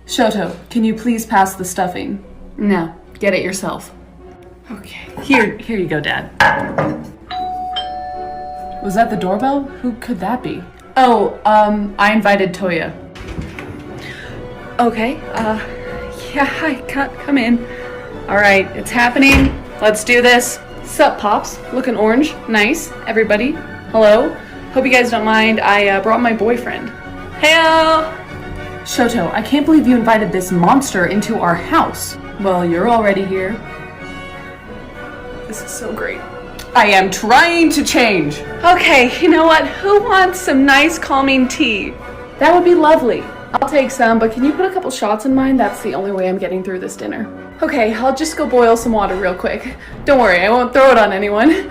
Shoto, can you please pass the stuffing? No, get it yourself. Okay, here you go, Dad. Was that the doorbell? Who could that be? Oh, I invited Toya. Okay, yeah, hi, come in. All right, it's happening. Let's do this. Sup, Pops? Looking orange. Nice. Everybody. Hello. Hope you guys don't mind. I brought my boyfriend. Heyo! Shoto, I can't believe you invited this monster into our house. Well, you're already here. This is so great. I am trying to change. Okay, you know what? Who wants some nice calming tea? That would be lovely. I'll take some, but can you put a couple shots in mine? That's the only way I'm getting through this dinner. Okay, I'll just go boil some water real quick. Don't worry, I won't throw it on anyone.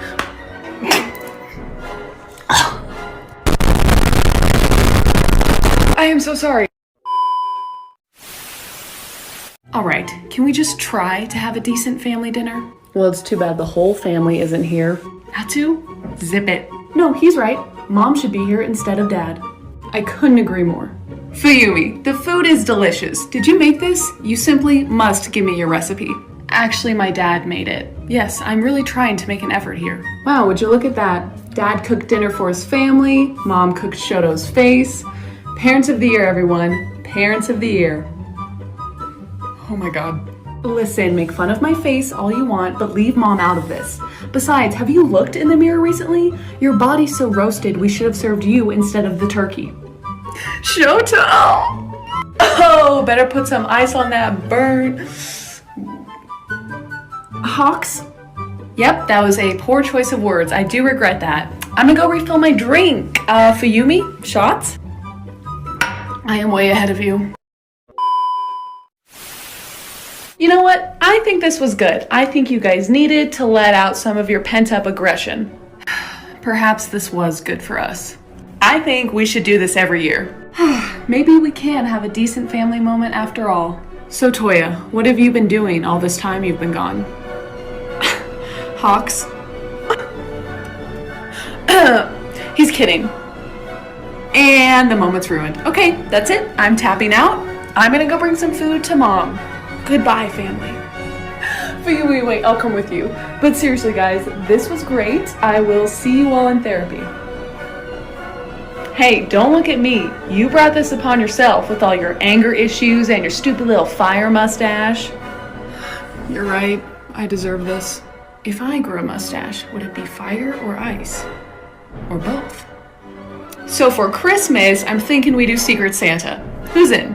I am so sorry. Alright, can we just try to have a decent family dinner? Well, it's too bad the whole family isn't here. Natsu, zip it. No, he's right. Mom should be here instead of Dad. I couldn't agree more. Fuyumi, the food is delicious. Did you make this? You simply must give me your recipe. Actually, my dad made it. Yes, I'm really trying to make an effort here. Wow, would you look at that? Dad cooked dinner for his family. Mom cooked Shoto's face. Parents of the year, everyone. Parents of the year. Oh my god. Listen, make fun of my face all you want, but leave Mom out of this. Besides, have you looked in the mirror recently? Your body's so roasted, we should have served you instead of the turkey. Shoto! Oh, better put some ice on that burn. Hawks? Yep, that was a poor choice of words. I do regret that. I'm gonna go refill my drink. Fuyumi, shots? I am way ahead of you. You know what? I think this was good. I think you guys needed to let out some of your pent-up aggression. Perhaps this was good for us. I think we should do this every year. Maybe we can have a decent family moment after all. So Toya, what have you been doing all this time you've been gone? Hawks? He's kidding. And the moment's ruined. Okay, that's it. I'm tapping out. I'm gonna go bring some food to Mom. Goodbye, family. Wait, I'll come with you. But seriously, guys, this was great. I will see you all in therapy. Hey, don't look at me. You brought this upon yourself with all your anger issues and your stupid little fire mustache. You're right. I deserve this. If I grew a mustache, would it be fire or ice? Or both? So for Christmas, I'm thinking we do Secret Santa. Who's in?